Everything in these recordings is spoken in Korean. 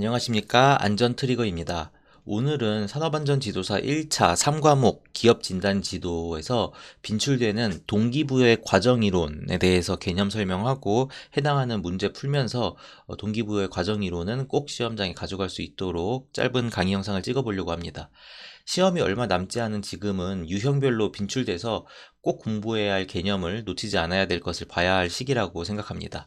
안녕하십니까. 안전트리거입니다. 오늘은 산업안전지도사 1차 3과목 기업진단지도에서 빈출되는 동기부여의 과정이론에 대해서 개념 설명하고 해당하는 문제 풀면서 동기부여의 과정이론은 꼭 시험장에 가져갈 수 있도록 짧은 강의 영상을 찍어보려고 합니다. 시험이 얼마 남지 않은 지금은 유형별로 빈출돼서 꼭 공부해야 할 개념을 놓치지 않아야 될 것을 봐야 할 시기라고 생각합니다.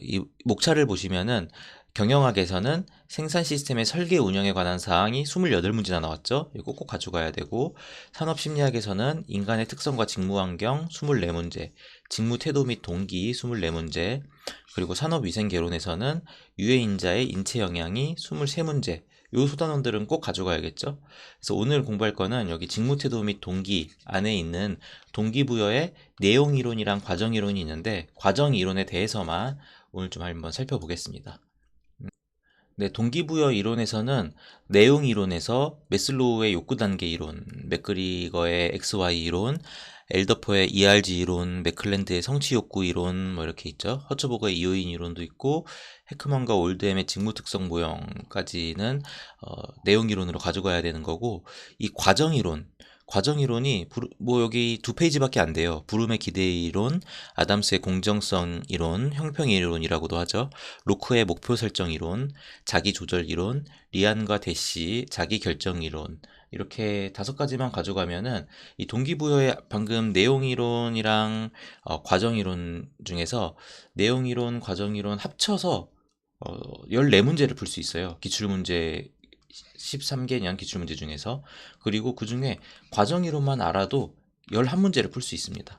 이 목차를 보시면은 경영학에서는 생산 시스템의 설계 운영에 관한 사항이 28문제나 나왔죠. 이거 꼭 가져가야 되고, 산업심리학에서는 인간의 특성과 직무 환경 24문제, 직무 태도 및 동기 24문제, 그리고 산업위생개론에서는 유해인자의 인체 영향이 23문제, 요 소단원들은 꼭 가져가야겠죠. 그래서 오늘 공부할 거는 여기 직무태도 및 동기 안에 있는 동기부여의 내용이론이랑 과정이론이 있는데, 과정이론에 대해서만 오늘 좀 한번 살펴보겠습니다. 네, 동기부여 이론에서는 내용 이론에서 매슬로우의 욕구 단계 이론, 맥그리거의 XY 이론, 엘더퍼의 ERG 이론, 맥클랜드의 성취 욕구 이론 뭐 이렇게 있죠. 허츠버거의 이요인 이론도 있고 해크먼과 올드햄의 직무 특성 모형까지는 내용 이론으로 가져가야 되는 거고, 이 과정 이론 과정 이론이 뭐 여기 2페이지밖에 안 돼요. 브룸의 기대 이론, 아담스의 공정성 이론, 형평 이론이라고도 하죠. 로크의 목표 설정 이론, 자기 조절 이론, 리안과 대시 자기 결정 이론, 이렇게 5가지만 가져가면은 이 동기부여의 방금 내용 이론이랑 과정 이론 중에서 내용 이론, 과정 이론 합쳐서 14문제를 풀 수 있어요. 기출문제 13개년 기출문제 중에서. 그리고 그 중에 과정이론만 알아도 11문제를 풀 수 있습니다.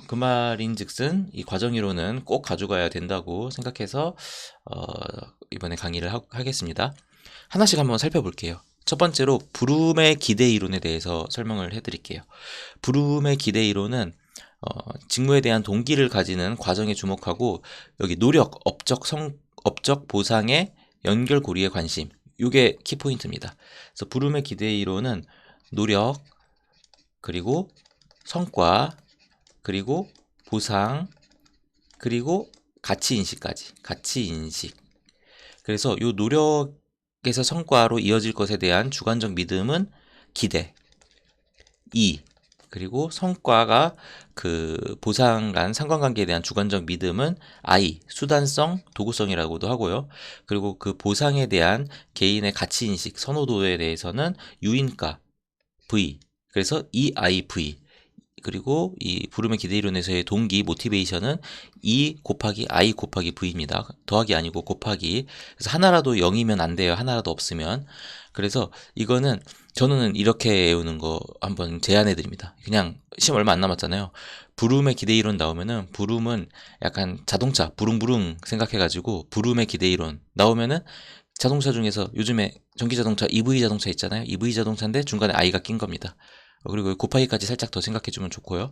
그 말인즉슨 이 과정이론은 꼭 가져가야 된다고 생각해서 이번에 강의를 하겠습니다. 하나씩 한번 살펴볼게요. 첫 번째로 브룸의 기대 이론에 대해서 설명을 해드릴게요. 브룸의 기대 이론은 직무에 대한 동기를 가지는 과정에 주목하고, 여기 노력, 업적 보상의 연결고리에 관심, 이게 키포인트입니다. 그래서 브룸의 기대 이론은 노력, 그리고 성과, 그리고 보상, 그리고 가치인식까지. 가치인식. 그래서 이 노력에서 성과로 이어질 것에 대한 주관적 믿음은 기대, 그리고 성과가 그 보상 간 상관관계에 대한 주관적 믿음은 수단성, 도구성이라고도 하고요. 그리고 그 보상에 대한 개인의 가치인식, 선호도에 대해서는 유인가, V. 그래서 EIV. 그리고 이 부름의 기대 이론에서의 동기, 모티베이션은 E 곱하기 I 곱하기 V입니다. 더하기 아니고 곱하기. 그래서 하나라도 0이면 안 돼요. 하나라도 없으면. 그래서 이거는 저는 이렇게 외우는 거 한번 제안해 드립니다. 그냥 시험 얼마 안 남았잖아요. 부름의 기대 이론 나오면은, 부름은 약간 자동차 부릉부릉 생각해가지고 부름의 기대 이론 나오면은, 자동차 중에서 요즘에 전기자동차 EV 자동차 있잖아요. EV 자동차인데 중간에 I가 낀 겁니다. 그리고 곱하기까지 살짝 더 생각해주면 좋고요.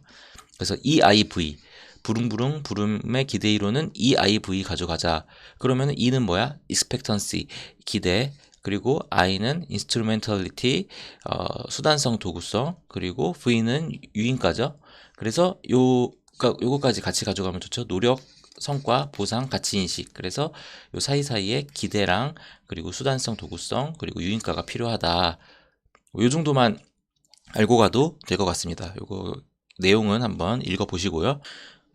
그래서 EIV, 부릉부릉 부름의 기대 이론은 EIV 가져가자. 그러면 E는 뭐야? expectancy, 기대. 그리고 I는 instrumentality, 수단성, 도구성. 그리고 V는 유인가죠. 그래서 요거까지 같이 가져가면 좋죠. 노력, 성과, 보상, 가치인식. 그래서 요 사이사이에 기대랑, 그리고 수단성, 도구성, 그리고 유인가가 필요하다. 요 정도만 알고 가도 될 것 같습니다. 요거 내용은 한번 읽어보시고요.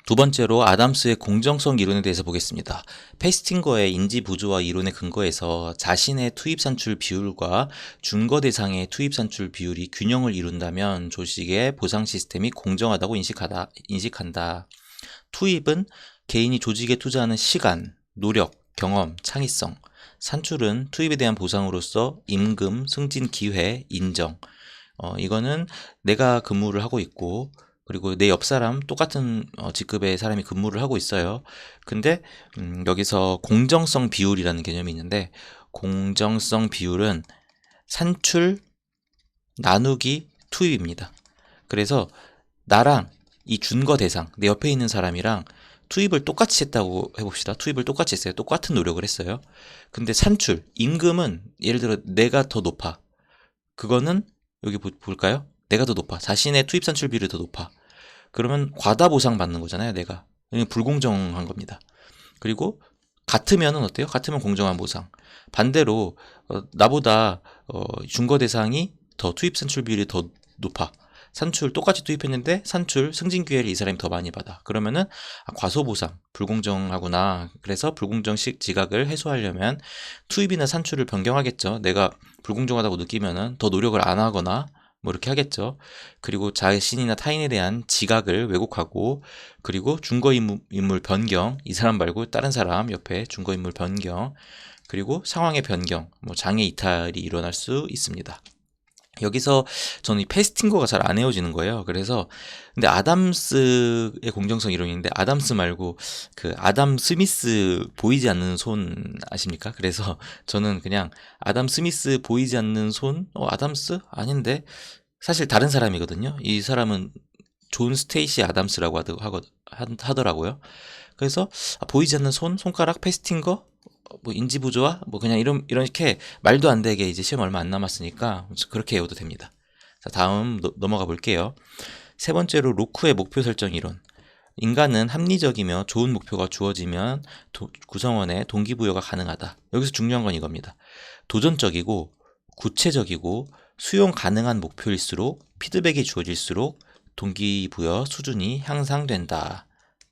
두 번째로 아담스의 공정성 이론에 대해서 보겠습니다. 페스팅거의 인지 부조화 이론에 근거해서 자신의 투입 산출 비율과 준거 대상의 투입 산출 비율이 균형을 이룬다면 조직의 보상 시스템이 공정하다고 인식한다. 투입은 개인이 조직에 투자하는 시간, 노력, 경험, 창의성. 산출은 투입에 대한 보상으로서 임금, 승진 기회, 인정. 이거는 내가 근무를 하고 있고, 그리고 내 옆 사람 똑같은 직급의 사람이 근무를 하고 있어요. 근데 여기서 공정성 비율이라는 개념이 있는데, 공정성 비율은 산출 나누기 투입입니다. 그래서 나랑 이 준거 대상, 내 옆에 있는 사람이랑 투입을 똑같이 했다고 해봅시다. 투입을 똑같이 했어요. 똑같은 노력을 했어요. 근데 산출, 임금은 예를 들어 내가 더 높아. 그거는 여기 볼까요? 내가 더 높아. 자신의 투입 산출 비율이 더 높아. 그러면 과다 보상 받는 거잖아요, 내가. 불공정한 겁니다. 그리고 같으면은 어때요? 같으면 공정한 보상. 반대로 나보다 준거 대상이 더 투입 산출 비율이 더 높아. 산출 똑같이 투입했는데 산출 승진 기회를 이 사람이 더 많이 받아. 그러면은 과소 보상, 불공정하구나. 그래서 불공정식 지각을 해소하려면 투입이나 산출을 변경하겠죠. 내가 불공정하다고 느끼면은 더 노력을 안 하거나 뭐 이렇게 하겠죠. 그리고 자신이나 타인에 대한 지각을 왜곡하고, 그리고 준거인물 변경, 이 사람 말고 다른 사람 옆에 준거인물 변경, 그리고 상황의 변경, 뭐 장애 이탈이 일어날 수 있습니다. 여기서 저는 이 패스팅거가 잘 안 외워지는 거예요. 그래서 근데 아담스의 공정성 이론인데, 아담스 말고 그 아담 스미스 보이지 않는 손 아십니까? 그래서 저는 그냥 아담 스미스 보이지 않는 손, 아담스 아닌데 사실 다른 사람이거든요. 이 사람은 존 스테이시 아담스라고 하더라고요. 그래서 보이지 않는 손가락 패스팅거, 뭐 인지부조화, 뭐 그냥 이렇게 말도 안 되게 이제 시험 얼마 안 남았으니까 그렇게 외워도 됩니다. 자, 다음 넘어가 볼게요. 세 번째로 로크의 목표 설정 이론. 인간은 합리적이며 좋은 목표가 주어지면 구성원의 동기부여가 가능하다. 여기서 중요한 건 이겁니다. 도전적이고 구체적이고 수용 가능한 목표일수록 피드백이 주어질수록 동기부여 수준이 향상된다.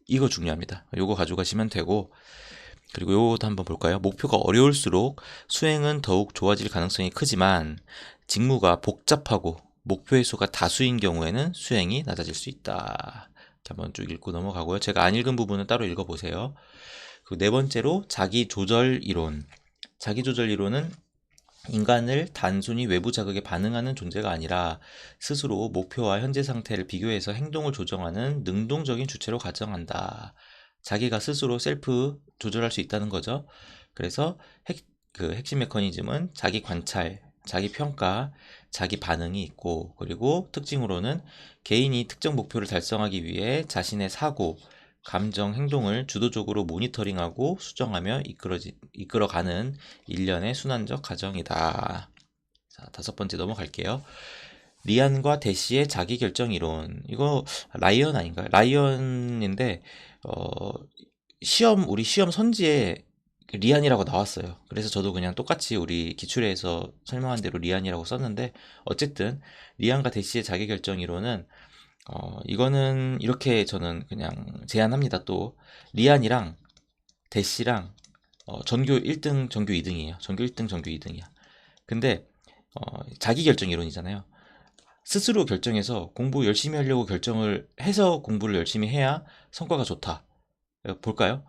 이거 중요합니다. 이거 가져가시면 되고, 그리고 요것도 한번 볼까요? 목표가 어려울수록 수행은 더욱 좋아질 가능성이 크지만 직무가 복잡하고 목표의 수가 다수인 경우에는 수행이 낮아질 수 있다. 이렇게 한번 쭉 읽고 넘어가고요. 제가 안 읽은 부분은 따로 읽어보세요. 그리고 네 번째로 자기조절 이론. 자기조절 이론은 인간을 단순히 외부 자극에 반응하는 존재가 아니라 스스로 목표와 현재 상태를 비교해서 행동을 조정하는 능동적인 주체로 가정한다. 자기가 스스로 셀프 조절할 수 있다는 거죠. 그래서 핵심 메커니즘은 자기 관찰, 자기 평가, 자기 반응이 있고, 그리고 특징으로는 개인이 특정 목표를 달성하기 위해 자신의 사고, 감정, 행동을 주도적으로 모니터링하고 수정하며 이끌어가는 일련의 순환적 과정이다. 자, 다섯 번째 넘어갈게요. 리안과 대시의 자기결정 이론. 이거 라이언 아닌가요? 라이언인데 우리 시험 선지에 리안이라고 나왔어요. 그래서 저도 그냥 똑같이 우리 기출에서 설명한 대로 리안이라고 썼는데, 어쨌든 리안과 대시의 자기결정 이론은 이거는 이렇게 저는 그냥 제안합니다. 또 리안이랑 대시랑 전교 1등, 전교 2등이에요. 전교 1등, 전교 2등이야. 근데 자기결정 이론이잖아요. 스스로 결정해서 공부 열심히 하려고 결정을 해서 공부를 열심히 해야 성과가 좋다. 볼까요?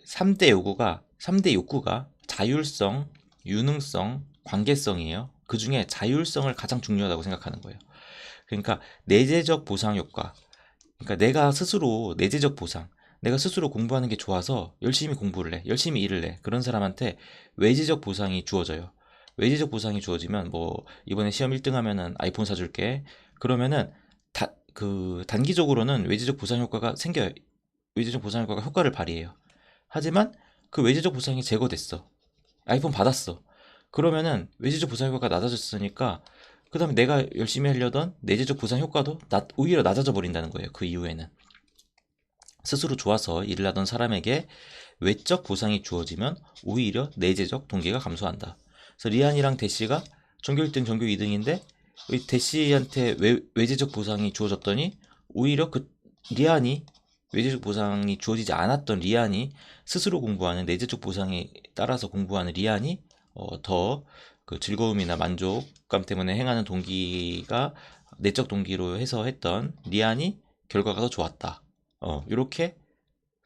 3대 욕구가 자율성, 유능성, 관계성이에요. 그 중에 자율성을 가장 중요하다고 생각하는 거예요. 그러니까 내재적 보상 효과. 그러니까 내가 스스로 내재적 보상, 내가 스스로 공부하는 게 좋아서 열심히 공부를 해, 열심히 일을 해. 그런 사람한테 외재적 보상이 주어져요. 외재적 보상이 주어지면 뭐 이번에 시험 1등 하면은 아이폰 사줄게. 그러면은 단기적으로는 외재적 보상 효과가 생겨요. 외재적 보상 효과가 효과를 발휘해요. 하지만 그 외재적 보상이 제거됐어. 아이폰 받았어. 그러면은 외재적 보상 효과가 낮아졌으니까 그 다음에 내가 열심히 하려던 내재적 보상 효과도 오히려 낮아져 버린다는 거예요. 그 이후에는. 스스로 좋아서 일을 하던 사람에게 외적 보상이 주어지면 오히려 내재적 동기가 감소한다. 그래서 리안이랑 대시가 전교 1등, 전교 2등인데 대시한테 외재적 보상이 주어졌더니 오히려 그 리안이, 외재적 보상이 주어지지 않았던 리안이, 스스로 공부하는 내재적 보상에 따라서 공부하는 리안이 더 그 즐거움이나 만족감 때문에 행하는 동기가 내적 동기로 해서 했던 리안이 결과가 더 좋았다. 이렇게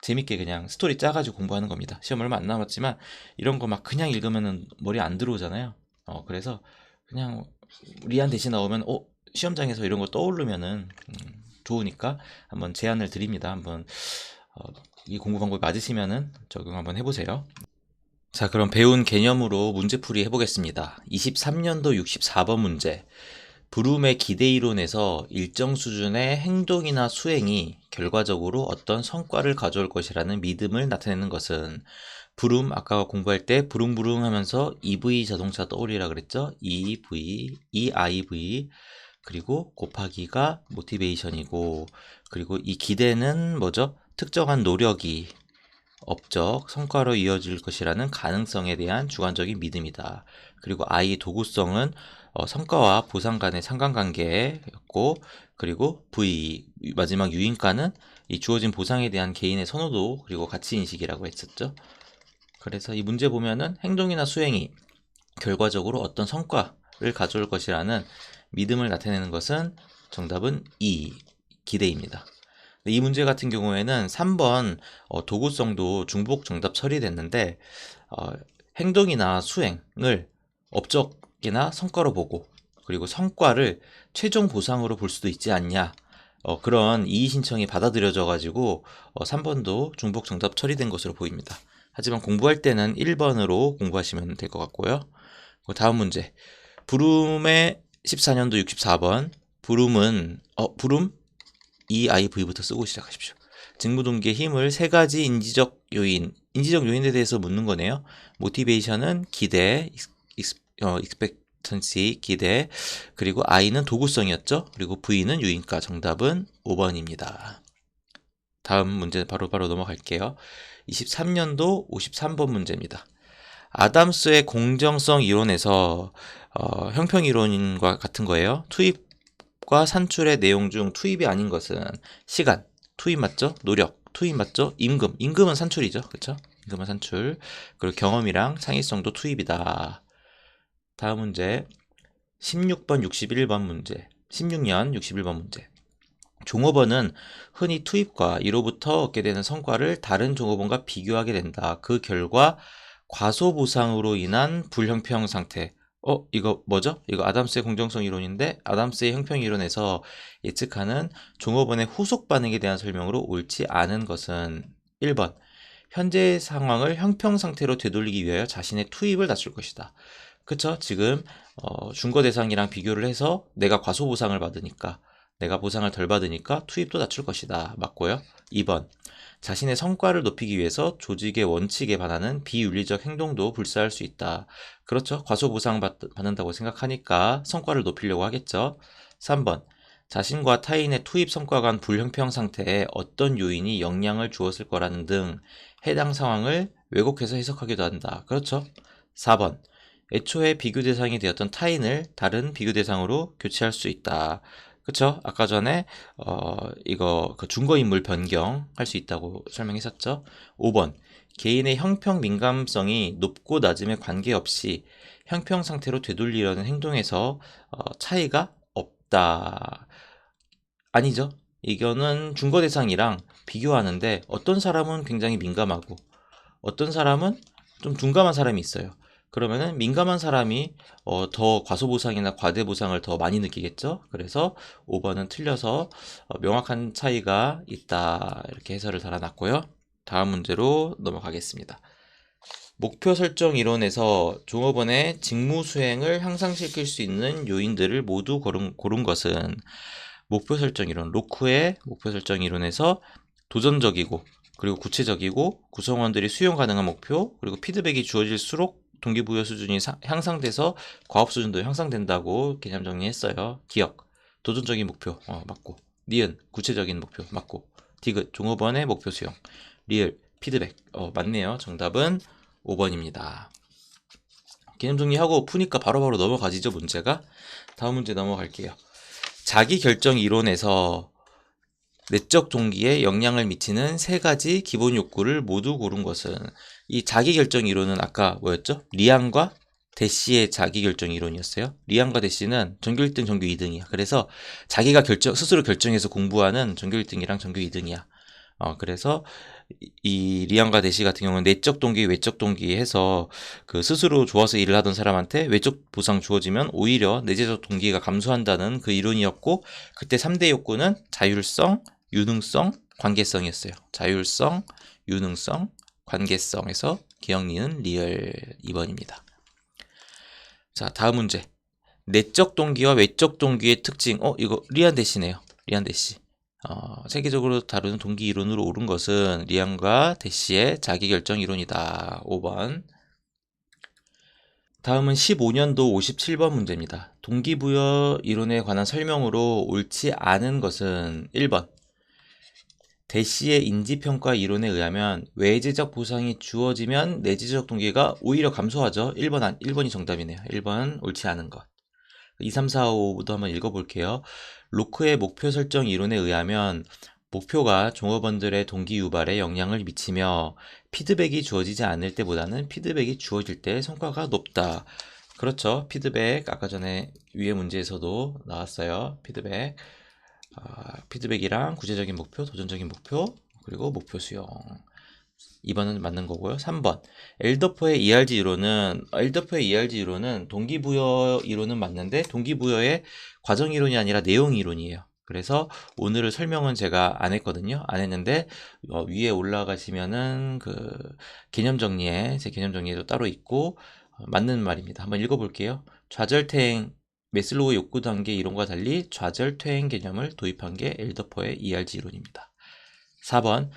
재밌게 그냥 스토리 짜가지고 공부하는 겁니다. 시험 얼마 안 남았지만 이런 거 막 그냥 읽으면은 머리 안 들어오잖아요. 그래서 그냥 리안 대신 나오면 시험장에서 이런 거 떠오르면은 좋으니까 한번 제안을 드립니다. 한번 이 공부 방법이 맞으시면은 적용 한번 해보세요. 자, 그럼 배운 개념으로 문제풀이 해보겠습니다. 23년도 64번 문제. 브룸의 기대 이론에서 일정 수준의 행동이나 수행이 결과적으로 어떤 성과를 가져올 것이라는 믿음을 나타내는 것은, 브룸, 아까 공부할 때 부릉부릉 하면서 EV 자동차 떠올리라 그랬죠? EIV, 그리고 곱하기가 모티베이션이고, 그리고 이 기대는 뭐죠? 특정한 노력이 업적, 성과로 이어질 것이라는 가능성에 대한 주관적인 믿음이다. 그리고 I 도구성은 성과와 보상 간의 상관관계였고, 그리고 V 마지막 유인가는 이 주어진 보상에 대한 개인의 선호도 그리고 가치 인식이라고 했었죠. 그래서 이 문제 보면은 행동이나 수행이 결과적으로 어떤 성과를 가져올 것이라는 믿음을 나타내는 것은 정답은 E 기대입니다. 이 문제 같은 경우에는 3번 도구성도 중복 정답 처리됐는데 행동이나 수행을 업적이나 성과로 보고 그리고 성과를 최종 보상으로 볼 수도 있지 않냐 그런 이의 신청이 받아들여져 가지고 3번도 중복 정답 처리된 것으로 보입니다. 하지만 공부할 때는 1번으로 공부하시면 될 것 같고요. 다음 문제 브룸의 14년도 64번 브룸은 브룸 EIV부터 쓰고 시작하십시오. 직무동기의 힘을 세 가지 인지적 요인에 대해서 묻는 거네요. 모티베이션은 기대, expectancy, 기대, 그리고 I는 도구성이었죠. 그리고 V는 유인가, 정답은 5번입니다. 다음 문제 바로 넘어갈게요. 23년도 53번 문제입니다. 아담스의 공정성 이론에서 형평 이론과 같은 거예요. 투입과 산출의 내용 중 투입이 아닌 것은 시간, 투입 맞죠? 노력, 투입 맞죠? 임금은 산출이죠. 그렇죠? 임금은 산출. 그리고 경험이랑 창의성도 투입이다. 다음 문제 16번 61번 문제 16년 61번 문제 종업원은 흔히 투입과 이로부터 얻게 되는 성과를 다른 종업원과 비교하게 된다. 그 결과 과소보상으로 인한 불형평 상태. 이거 뭐죠? 이거 아담스의 공정성 이론인데 아담스의 형평 이론에서 예측하는 종업원의 후속 반응에 대한 설명으로 옳지 않은 것은 1번. 현재 상황을 형평 상태로 되돌리기 위하여 자신의 투입을 낮출 것이다. 그쵸? 지금 준거 대상이랑 비교를 해서 내가 과소보상을 받으니까 내가 보상을 덜 받으니까 투입도 낮출 것이다. 맞고요. 2번. 자신의 성과를 높이기 위해서 조직의 원칙에 반하는 비윤리적 행동도 불사할 수 있다. 그렇죠. 과소보상 받는다고 생각하니까 성과를 높이려고 하겠죠. 3번. 자신과 타인의 투입 성과 간 불형평 상태에 어떤 요인이 영향을 주었을 거라는 등 해당 상황을 왜곡해서 해석하기도 한다. 그렇죠. 4번. 애초에 비교 대상이 되었던 타인을 다른 비교 대상으로 교체할 수 있다. 그쵸? 아까 전에 이거 준거인물 변경할 수 있다고 설명했었죠. 5번 개인의 형평 민감성이 높고 낮음에 관계없이 형평 상태로 되돌리려는 행동에서 차이가 없다. 아니죠. 이거는 준거 대상이랑 비교하는데 어떤 사람은 굉장히 민감하고 어떤 사람은 좀 둔감한 사람이 있어요. 그러면은 민감한 사람이 더 과소보상이나 과대보상을 더 많이 느끼겠죠. 그래서 5번은 틀려서 명확한 차이가 있다. 이렇게 해설을 달아놨고요. 다음 문제로 넘어가겠습니다. 목표 설정 이론에서 종업원의 직무 수행을 향상시킬 수 있는 요인들을 모두 고른 것은 목표 설정 이론, 로크의 목표 설정 이론에서 도전적이고 그리고 구체적이고 구성원들이 수용 가능한 목표 그리고 피드백이 주어질수록 동기부여 수준이 향상돼서 과업 수준도 향상된다고 개념 정리했어요. 기억, 도전적인 목표 맞고 니은, 구체적인 목표 맞고 디귿, 종업원의 목표 수용 리을, 피드백 맞네요. 정답은 5번입니다. 개념 정리하고 푸니까 바로바로 넘어가지죠. 문제가. 다음 문제 넘어갈게요. 자기결정 이론에서 내적 동기에 영향을 미치는 세 가지 기본 욕구를 모두 고른 것은 이 자기결정 이론은 아까 뭐였죠? 리안과 대시의 자기결정 이론이었어요. 리안과 대시는 전교 1등, 전교 2등이야. 그래서 자기가 스스로 결정해서 공부하는 전교 1등이랑 전교 2등이야. 그래서 이 리안과 대시 같은 경우는 내적 동기, 외적 동기 해서 그 스스로 좋아서 일을 하던 사람한테 외적 보상 주어지면 오히려 내재적 동기가 감소한다는 그 이론이었고 그때 3대 욕구는 자율성, 유능성, 관계성이었어요. 자율성, 유능성, 관계성에서 기억니은 리얼 2번입니다. 자, 다음 문제. 내적 동기와 외적 동기의 특징. 이거 리안 대시네요. 리안 대시. 세계적으로 다루는 동기 이론으로 옳은 것은 리안과 대시의 자기결정 이론이다. 5번. 다음은 15년도 57번 문제입니다. 동기부여 이론에 관한 설명으로 옳지 않은 것은 1번. 대시의 인지평가 이론에 의하면 외재적 보상이 주어지면 내재적 동기가 오히려 감소하죠. 1번이 정답이네요. 1번 옳지 않은 것. 2, 3, 4, 5도 한번 읽어볼게요. 로크의 목표 설정 이론에 의하면 목표가 종업원들의 동기 유발에 영향을 미치며 피드백이 주어지지 않을 때보다는 피드백이 주어질 때 성과가 높다. 그렇죠. 피드백 아까 전에 위의 문제에서도 나왔어요. 피드백이랑 구체적인 목표, 도전적인 목표, 그리고 목표 수용. 2번은 맞는 거고요. 3번. 엘더퍼의 ERG 이론은 동기부여 이론은 맞는데 동기부여의 과정 이론이 아니라 내용 이론이에요. 그래서 오늘의 설명은 제가 안 했거든요. 안 했는데 위에 올라가시면은 제 개념 정리에도 따로 있고 맞는 말입니다. 한번 읽어볼게요. 좌절퇴행 메슬로우의 욕구 단계 이론과 달리 좌절퇴행 개념을 도입한 게 엘더퍼의 ERG 이론입니다. 4번.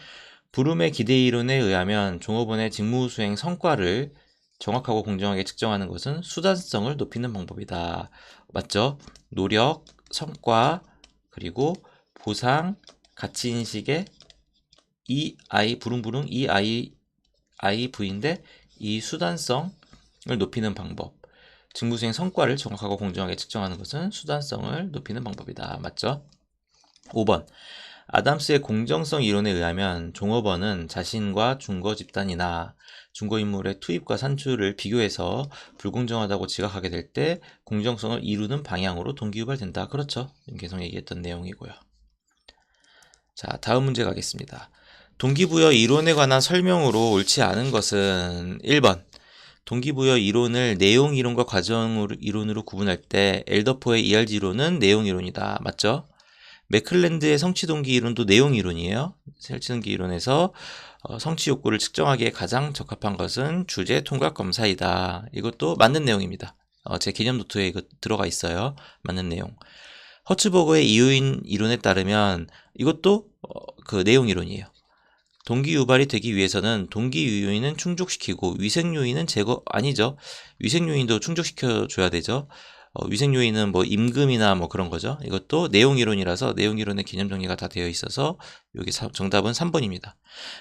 브룸의 기대 이론에 의하면 종업원의 직무 수행 성과를 정확하고 공정하게 측정하는 것은 수단성을 높이는 방법이다. 맞죠? 노력, 성과, 그리고 보상, 가치인식의 부릉부릉 V인데 이 수단성을 높이는 방법. 직무수행 성과를 정확하고 공정하게 측정하는 것은 수단성을 높이는 방법이다. 맞죠? 5번. 아담스의 공정성 이론에 의하면 종업원은 자신과 중거 집단이나 중거 인물의 투입과 산출을 비교해서 불공정하다고 지각하게 될 때 공정성을 이루는 방향으로 동기유발된다. 그렇죠. 계속 얘기했던 내용이고요. 자, 다음 문제 가겠습니다. 동기부여 이론에 관한 설명으로 옳지 않은 것은 1번. 동기부여 이론을 내용 이론과 과정 이론으로 구분할 때 엘더포의 ERG 이론은 내용 이론이다. 맞죠? 맥클랜드의 성취동기 이론도 내용 이론이에요. 성취동기 이론에서 성취 욕구를 측정하기에 가장 적합한 것은 주제 통각 검사이다. 이것도 맞는 내용입니다. 제 개념 노트에 이거 들어가 있어요. 맞는 내용. 허츠버그의 이유인 이론에 따르면 이것도 내용 이론이에요. 동기 유발이 되기 위해서는 동기 요인은 충족시키고 위생 요인은 아니죠. 위생 요인도 충족시켜 줘야 되죠. 위생 요인은 뭐 임금이나 뭐 그런 거죠. 이것도 내용 이론이라서 내용 이론의 개념 정리가 다 되어 있어서 여기 정답은 3번입니다.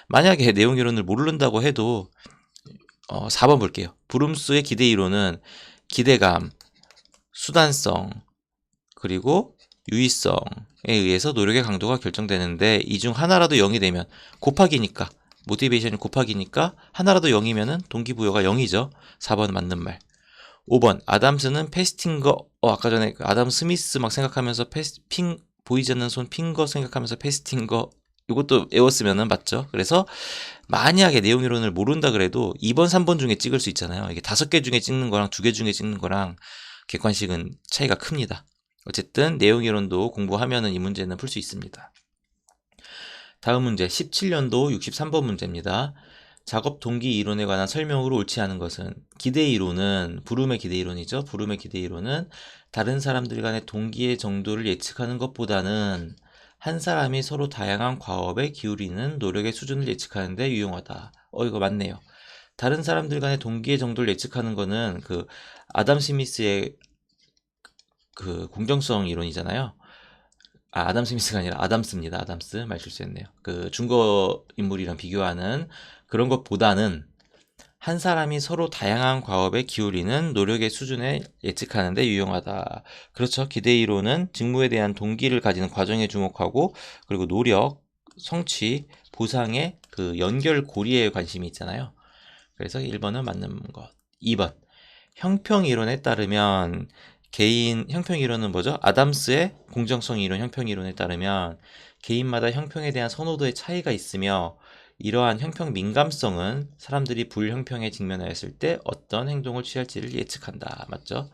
만약에 내용 이론을 모른다고 해도 4번 볼게요. 브룸스의 기대 이론은 기대감, 수단성, 그리고 유의성에 의해서 노력의 강도가 결정되는데 이 중 하나라도 0이 되면 곱하기니까 모티베이션이 곱하기니까 하나라도 0이면은 동기부여가 0이죠. 4번 맞는 말. 5번 아담스는 패스팅거 아까 전에 아담 스미스 막 생각하면서 보이지 않는 손 핑거 생각하면서 패스팅거 이것도 외웠으면은 맞죠. 그래서 만약에 내용 이론을 모른다 그래도 2번 3번 중에 찍을 수 있잖아요. 이게 5개 중에 찍는 거랑 2개 중에 찍는 거랑 객관식은 차이가 큽니다. 어쨌든 내용 이론도 공부하면은 이 문제는 풀 수 있습니다. 다음 문제 17년도 63번 문제입니다. 작업 동기 이론에 관한 설명으로 옳지 않은 것은 기대 이론은 브룸의 기대 이론이죠. 브룸의 기대 이론은 다른 사람들 간의 동기의 정도를 예측하는 것보다는 한 사람이 서로 다양한 과업에 기울이는 노력의 수준을 예측하는 데 유용하다. 이거 맞네요. 다른 사람들 간의 동기의 정도를 예측하는 거는 아담 스미스의 공정성 이론이잖아요. 아담 스미스가 아니라 아담스입니다. 아담스 말 실수했네요. 중거 인물이랑 비교하는 그런 것보다는 한 사람이 서로 다양한 과업에 기울이는 노력의 수준에 예측하는 데 유용하다. 그렇죠. 기대 이론은 직무에 대한 동기를 가지는 과정에 주목하고 그리고 노력, 성취, 보상의 연결 고리에 관심이 있잖아요. 그래서 1번은 맞는 것. 2번. 형평 이론에 따르면 형평 이론은 뭐죠? 아담스의 공정성 이론, 형평 이론에 따르면 개인마다 형평에 대한 선호도의 차이가 있으며 이러한 형평 민감성은 사람들이 불형평에 직면하였을 때 어떤 행동을 취할지를 예측한다. 맞죠?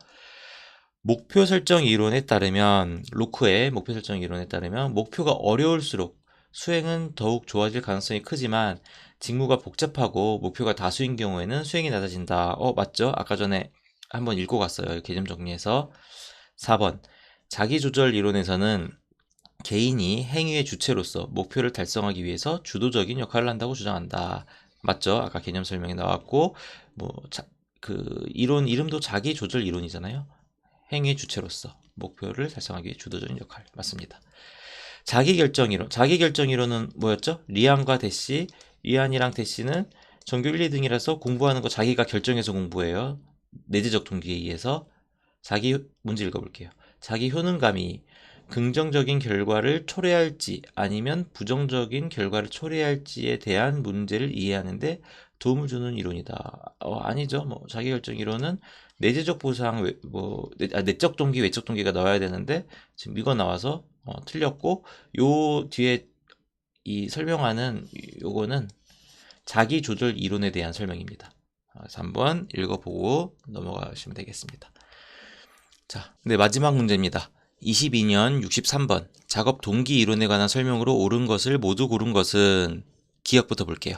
목표 설정 이론에 따르면 로크의 목표 설정 이론에 따르면 목표가 어려울수록 수행은 더욱 좋아질 가능성이 크지만 직무가 복잡하고 목표가 다수인 경우에는 수행이 낮아진다. 맞죠? 아까 전에 한번 읽고 갔어요. 개념 정리해서. 4번. 자기조절 이론에서는 개인이 행위의 주체로서 목표를 달성하기 위해서 주도적인 역할을 한다고 주장한다. 맞죠? 아까 개념 설명이 나왔고 이론 이름도 자기조절 이론이잖아요. 행위의 주체로서 목표를 달성하기 위해 주도적인 역할. 맞습니다. 자기결정이론. 자기결정이론은 뭐였죠? 리안과 대시. 리안이랑 대시는 전교 1, 2등이라서 공부하는 거 자기가 결정해서 공부해요. 내재적 동기에 의해서. 문제 읽어볼게요. 자기 효능감이 긍정적인 결과를 초래할지 아니면 부정적인 결과를 초래할지에 대한 문제를 이해하는데 도움을 주는 이론이다. 아니죠. 뭐 자기결정 이론은 내재적 보상, 내적 동기, 외적 동기가 나와야 되는데 지금 이거 나와서 틀렸고, 요 뒤에 이 설명하는 요거는 자기 조절 이론에 대한 설명입니다. 그래서 한번 읽어보고 넘어가시면 되겠습니다. 자, 네, 마지막 문제입니다. 22년 63번 작업 동기 이론에 관한 설명으로 옳은 것을 모두 고른 것은. 기억부터 볼게요.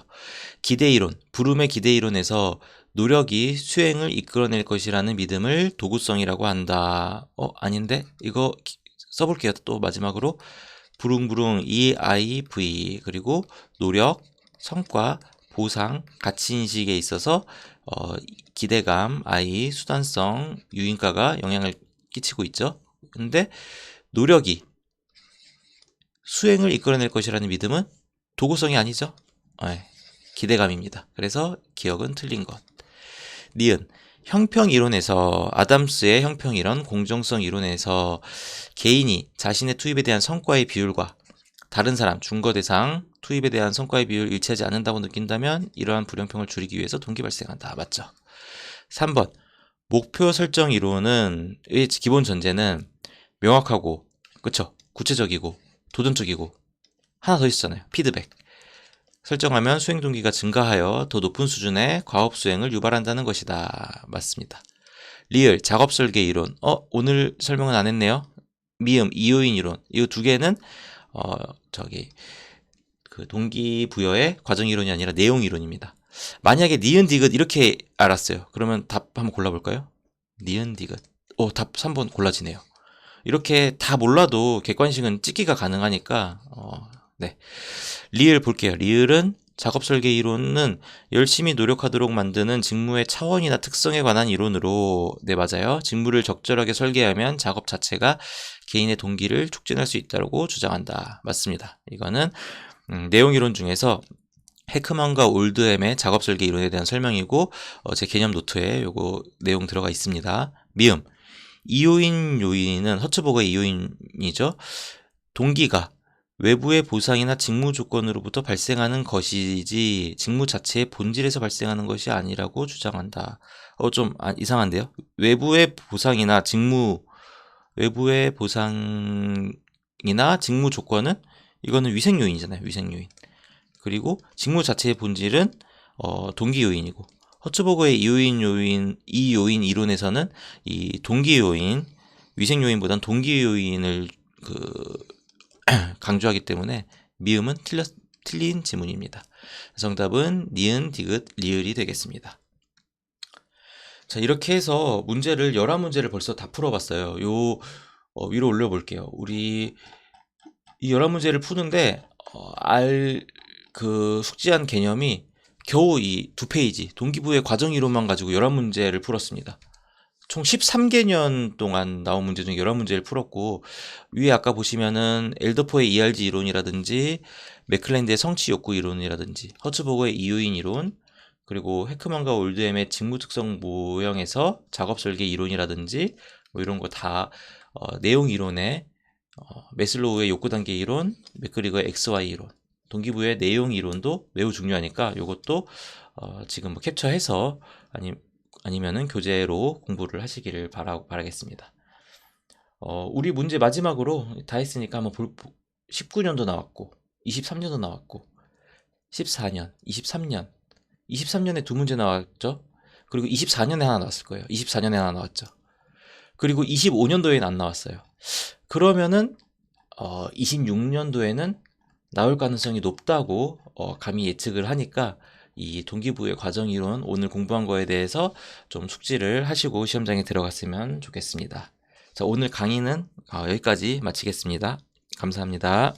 기대이론, 브룸의 기대이론에서 노력이 수행을 이끌어낼 것이라는 믿음을 도구성이라고 한다. 아닌데? 이거 써볼게요. 또 마지막으로 부릉부릉 EIV, 그리고 노력, 성과, 보상, 가치인식에 있어서 기대감, I, 수단성, 유인가가 영향을 끼치고 있죠. 근데 노력이 수행을 이끌어낼 것이라는 믿음은 도구성이 아니죠. 기대감입니다. 그래서 기억은 틀린 것. 니은, 형평이론에서 아담스의 형평이론, 공정성 이론에서 개인이 자신의 투입에 대한 성과의 비율과 다른 사람, 중거 대상 투입에 대한 성과의 비율 일치하지 않는다고 느낀다면 이러한 불형평을 줄이기 위해서 동기 발생한다. 맞죠? 3번, 목표 설정 이론은 기본 전제는 명확하고, 그쵸? 구체적이고 도전적이고, 하나 더 있었잖아요. 피드백. 설정하면 수행 동기가 증가하여 더 높은 수준의 과업 수행을 유발한다는 것이다. 맞습니다. 리을, 작업 설계 이론. 오늘 설명은 안 했네요. 미음, 이요인 이론. 이 두 개는 그 동기부여의 과정 이론이 아니라 내용 이론입니다. 만약에 니은 디귿 이렇게 알았어요. 그러면 답 한번 골라볼까요? 니은 디귿. 답 3번 골라지네요. 이렇게 다 몰라도 객관식은 찍기가 가능하니까 네. 리을 볼게요. 리을은 작업 설계 이론은 열심히 노력하도록 만드는 직무의 차원이나 특성에 관한 이론으로, 네, 맞아요. 직무를 적절하게 설계하면 작업 자체가 개인의 동기를 촉진할 수 있다고 주장한다. 맞습니다. 이거는 내용 이론 중에서 헤크만과 올드햄의 작업 설계 이론에 대한 설명이고, 제 개념 노트에 요거 내용 들어가 있습니다. 미음, 이요인 요인은 허츠버거의 이요인이죠. 동기가 외부의 보상이나 직무 조건으로부터 발생하는 것이지 직무 자체의 본질에서 발생하는 것이 아니라고 주장한다. 좀 이상한데요. 외부의 보상이나 직무 조건은 이거는 위생 요인이잖아요. 위생 요인. 그리고 직무 자체의 본질은 동기 요인이고, 허츠버거의 이 요인 이론에서는 이 동기 요인, 위생 요인보단 동기 요인을 강조하기 때문에 미음은 틀린 지문입니다. 정답은 니은, 디귿, 리을이 되겠습니다. 자, 이렇게 해서 문제를 11문제를 벌써 다 풀어봤어요. 위로 올려볼게요. 우리 이 11문제를 푸는데 숙지한 개념이 겨우 이 2페이지 동기부여 과정 이론만 가지고 11문제를 풀었습니다. 총 13개년 동안 나온 문제 중 11문제를 풀었고, 위에 아까 보시면은 엘더포의 ERG 이론이라든지 맥클랜드의 성취 욕구 이론이라든지 허츠버거의 이요인 이론, 그리고 헤크만과 올드햄의 직무 특성 모형에서 작업 설계 이론이라든지 뭐 이런 거 다 내용 이론에 메슬로우의 욕구 단계 이론, 맥그리거의 XY 이론, 동기부여의 내용 이론도 매우 중요하니까 요것도 지금 캡처해서 아니면은 교재로 공부를 하시기를 바라겠습니다. 우리 문제 마지막으로 다 했으니까 한번 19년도 나왔고, 23년도 나왔고, 14년, 23년, 23년에 2문제 나왔죠? 그리고 24년에 하나 나왔을 거예요. 24년에 하나 나왔죠. 그리고 25년도에는 안 나왔어요. 그러면은 26년도에는 나올 가능성이 높다고 감히 예측을 하니까 이 동기부여 과정 이론 오늘 공부한 거에 대해서 좀 숙지를 하시고 시험장에 들어갔으면 좋겠습니다. 자, 오늘 강의는 여기까지 마치겠습니다. 감사합니다.